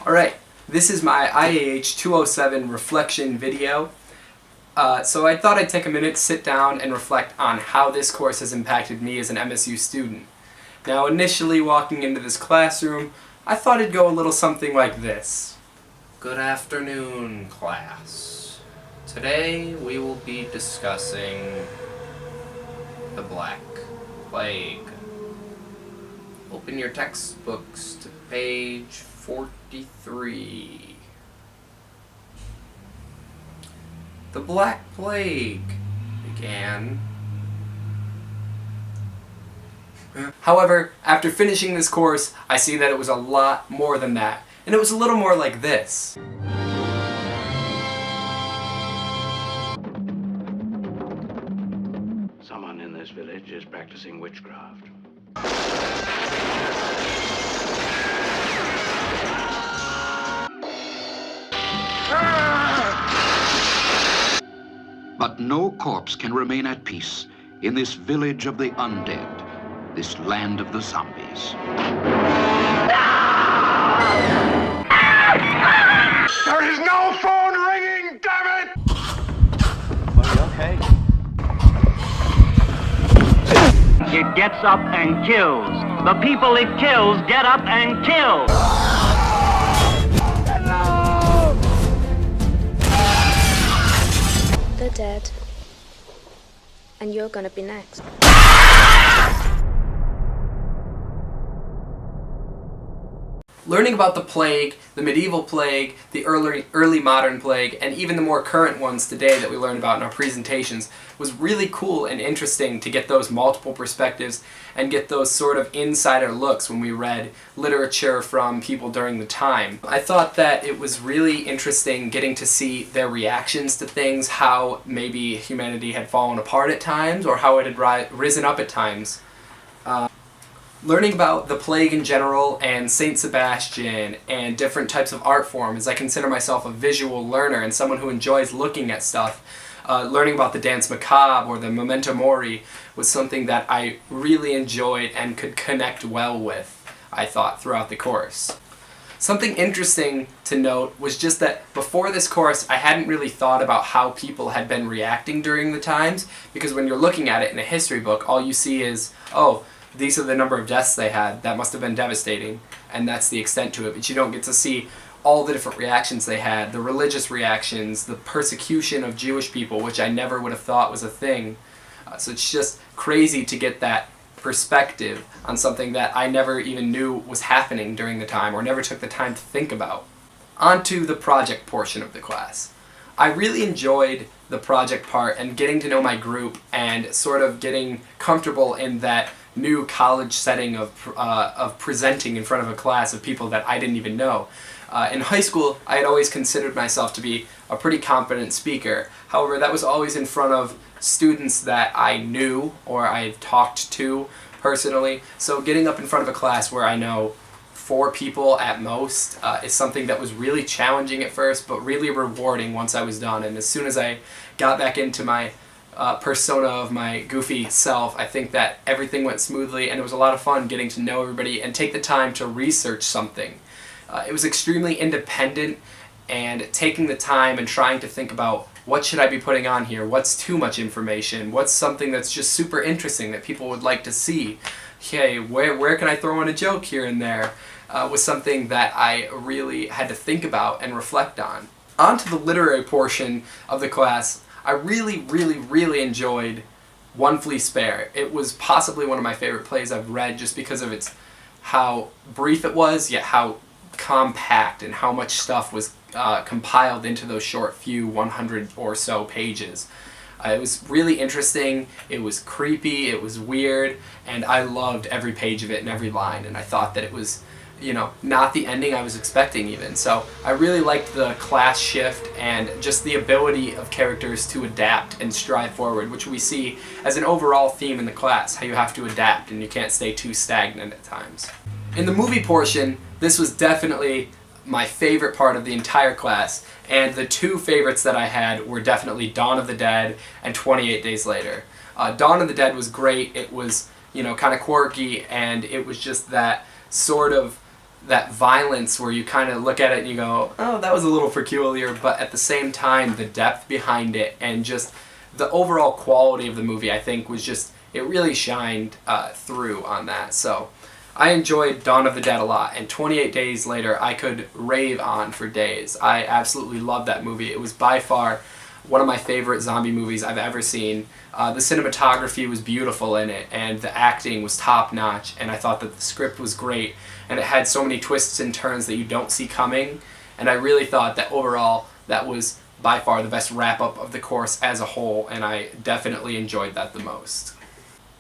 Alright, this is my IAH 207 reflection video. So I thought I'd take a minute, sit down, and reflect on how this course has impacted me as an MSU student. Now, initially walking into this classroom, I thought it'd go a little something like this. Good afternoon, class. Today we will be discussing the Black Plague. Open your textbooks to page 43. The Black Plague began. However, after finishing this course, I see that it was a lot more than that. And it was a little more like this. Someone in this village is practicing witchcraft. But no corpse can remain at peace in this village of the undead, this land of the zombies. There is no phone ringing, damn it! Are you okay? It gets up and kills. The people it kills get up and kill. They're dead. And you're gonna be next. Learning about the plague, the medieval plague, the early modern plague, and even the more current ones today that we learn about in our presentations was really cool and interesting to get those multiple perspectives and get those sort of insider looks when we read literature from people during the time. I thought that it was really interesting getting to see their reactions to things, how maybe humanity had fallen apart at times or how it had risen up at times. Learning about the plague in general and Saint Sebastian and different types of art forms, I consider myself a visual learner and someone who enjoys looking at stuff. Learning about the Dance Macabre or the Memento Mori was something that I really enjoyed and could connect well with, I thought, throughout the course. Something interesting to note was just that before this course I hadn't really thought about how people had been reacting during the times, because when you're looking at it in a history book, all you see is, oh, these are the number of deaths they had, that must have been devastating, and that's the extent to it. But you don't get to see all the different reactions they had, the religious reactions, the persecution of Jewish people, which I never would have thought was a thing. So it's just crazy to get that perspective on something that I never even knew was happening during the time, or never took the time to think about. On to the project portion of the class. I really enjoyed the project part and getting to know my group and sort of getting comfortable in that new college setting of presenting in front of a class of people that I didn't even know. In high school, I had always considered myself to be a pretty competent speaker. However, that was always in front of students that I knew or I talked to personally. So getting up in front of a class where I know 4 people at most is something that was really challenging at first, but really rewarding once I was done. And as soon as I got back into my persona of my goofy self, I think that everything went smoothly and it was a lot of fun getting to know everybody and take the time to research something. It was extremely independent, and taking the time and trying to think about what should I be putting on here, what's too much information, what's something that's just super interesting that people would like to see, hey, where can I throw in a joke here and there, was something that I really had to think about and reflect on. On to the literary portion of the class. I really enjoyed One Flea Spare. It was possibly one of my favorite plays I've read just because of how brief it was, yet how compact and how much stuff was compiled into those short few 100 or so pages. It was really interesting, it was creepy, it was weird, and I loved every page of it and every line, and I thought that it was, not the ending I was expecting even. So I really liked the class shift and just the ability of characters to adapt and strive forward, which we see as an overall theme in the class, how you have to adapt and you can't stay too stagnant at times. In the movie portion, this was definitely my favorite part of the entire class, and the 2 favorites that I had were definitely Dawn of the Dead and 28 Days Later. Dawn of the Dead was great. It was, kind of quirky, and it was just that sort of that violence where you kind of look at it and you go, oh, that was a little peculiar, but at the same time, the depth behind it and just the overall quality of the movie, I think, was just, it really shined through on that. So I enjoyed Dawn of the Dead a lot, and 28 Days Later I could rave on for days. I absolutely loved that movie. It was by far one of my favorite zombie movies I've ever seen. The cinematography was beautiful in it, and the acting was top-notch, and I thought that the script was great, and it had so many twists and turns that you don't see coming, and I really thought that overall that was by far the best wrap-up of the course as a whole, and I definitely enjoyed that the most.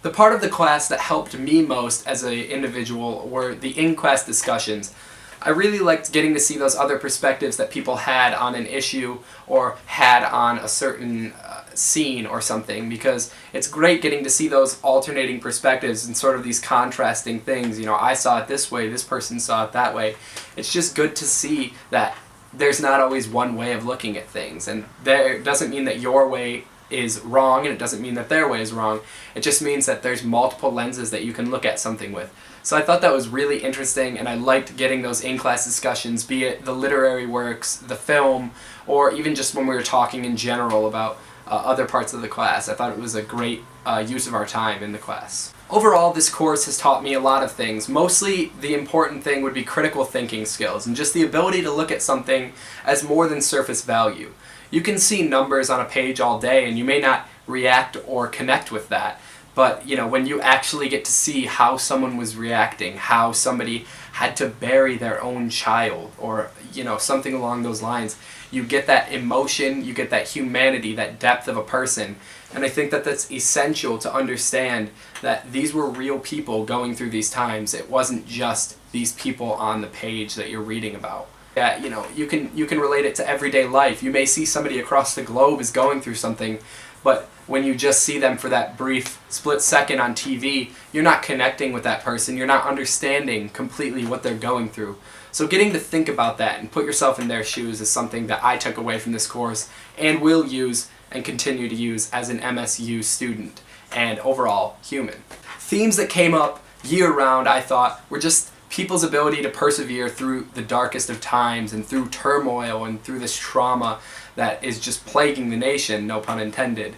The part of the class that helped me most as an individual were the in-class discussions. I really liked getting to see those other perspectives that people had on an issue or had on a certain scene or something, because it's great getting to see those alternating perspectives and sort of these contrasting things. You know, I saw it this way, this person saw it that way. It's just good to see that there's not always one way of looking at things, and there doesn't mean that your way is wrong, and it doesn't mean that their way is wrong. It just means that there's multiple lenses that you can look at something with. So I thought that was really interesting, and I liked getting those in-class discussions, be it the literary works, the film, or even just when we were talking in general about other parts of the class. I thought it was a great use of our time in the class. Overall, this course has taught me a lot of things. Mostly the important thing would be critical thinking skills, and just the ability to look at something as more than surface value. You can see numbers on a page all day, and you may not react or connect with that. But, you know, when you actually get to see how someone was reacting, how somebody had to bury their own child, or, you know, something along those lines, you get that emotion, you get that humanity, that depth of a person. And I think that that's essential to understand that these were real people going through these times. It wasn't just these people on the page that you're reading about. Yeah, you know, you can relate it to everyday life. You may see somebody across the globe is going through something, but when you just see them for that brief split second on TV, you're not connecting with that person. You're not understanding completely what they're going through. So getting to think about that and put yourself in their shoes is something that I took away from this course and will use and continue to use as an MSU student and overall human. Themes that came up year-round, I thought, were just people's ability to persevere through the darkest of times and through turmoil and through this trauma that is just plaguing the nation, no pun intended.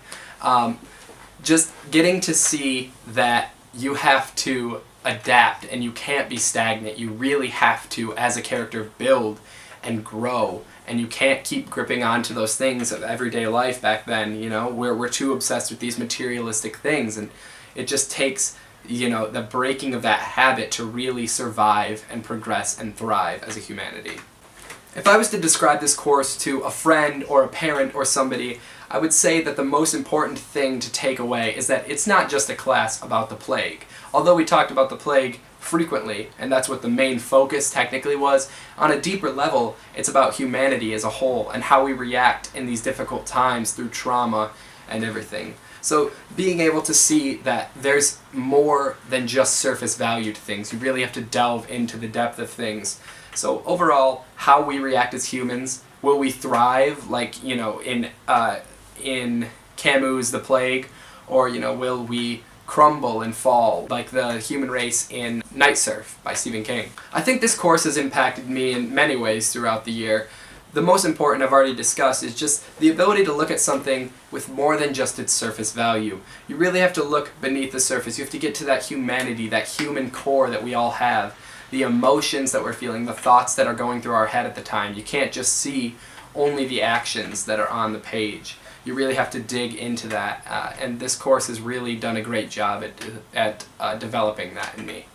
Just getting to see that you have to adapt and you can't be stagnant. You really have to, as a character, build and grow, and you can't keep gripping onto those things of everyday life back then, you know, where we're too obsessed with these materialistic things, and it just takes, you know, the breaking of that habit to really survive and progress and thrive as a humanity. If I was to describe this course to a friend or a parent or somebody, I would say that the most important thing to take away is that it's not just a class about the plague. Although we talked about the plague frequently, and that's what the main focus technically was, on a deeper level, it's about humanity as a whole and how we react in these difficult times through trauma and everything. So being able to see that there's more than just surface value to things, you really have to delve into the depth of things. So overall, how we react as humans, will we thrive like, you know, in Camus' The Plague, or, you know, will we crumble and fall like the human race in Night Surf by Stephen King? I think this course has impacted me in many ways throughout the year. The most important I've already discussed is just the ability to look at something with more than just its surface value. You really have to look beneath the surface. You have to get to that humanity, that human core that we all have, the emotions that we're feeling, the thoughts that are going through our head at the time. You can't just see only the actions that are on the page. You really have to dig into that, and this course has really done a great job at developing that in me.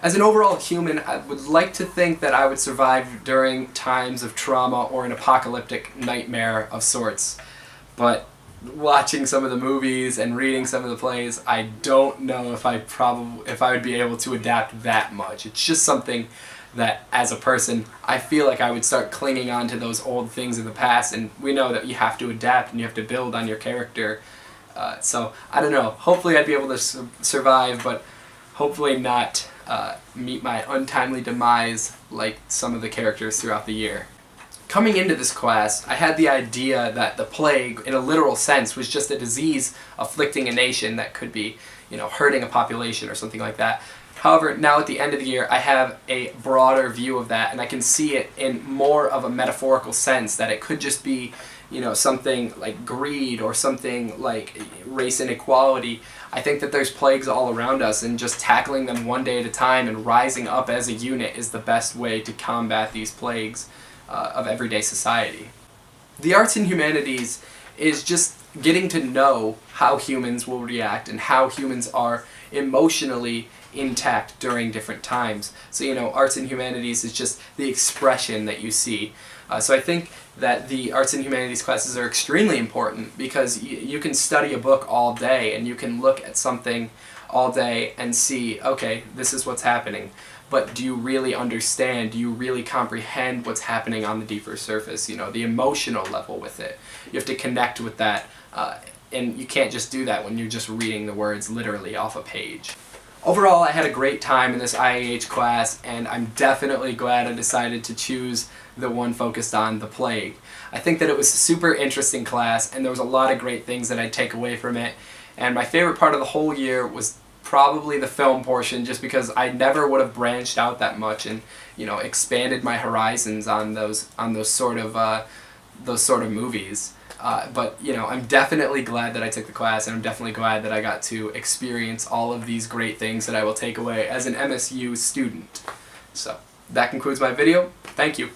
As an overall human, I would like to think that I would survive during times of trauma or an apocalyptic nightmare of sorts, but watching some of the movies and reading some of the plays, I don't know if I would be able to adapt that much. It's just something that, as a person, I feel like I would start clinging on to those old things of the past, and we know that you have to adapt and you have to build on your character. So, I don't know. Hopefully I'd be able to survive, but hopefully not meet my untimely demise like some of the characters throughout the year. Coming into this class, I had the idea that the plague, in a literal sense, was just a disease afflicting a nation that could be, you know, hurting a population or something like that. However, now at the end of the year, I have a broader view of that, and I can see it in more of a metaphorical sense, that it could just be, something like greed or something like race inequality. I think that there's plagues all around us, and just tackling them one day at a time and rising up as a unit is the best way to combat these plagues of everyday society. The arts and humanities is just getting to know how humans will react and how humans are emotionally intact during different times. So, arts and humanities is just the expression that you see. So I think that the arts and humanities classes are extremely important, because you can study a book all day and you can look at something all day and see, okay, this is what's happening. But do you really understand? Do you really comprehend what's happening on the deeper surface? The emotional level with it. You have to connect with that, and you can't just do that when you're just reading the words literally off a page. Overall, I had a great time in this IAH class, and I'm definitely glad I decided to choose the one focused on the plague. I think that it was a super interesting class, and there was a lot of great things that I'd take away from it. And my favorite part of the whole year was probably the film portion, just because I never would have branched out that much and expanded my horizons on those sort of movies. But I'm definitely glad that I took the class, and I'm definitely glad that I got to experience all of these great things that I will take away as an MSU student. So that concludes my video. Thank you.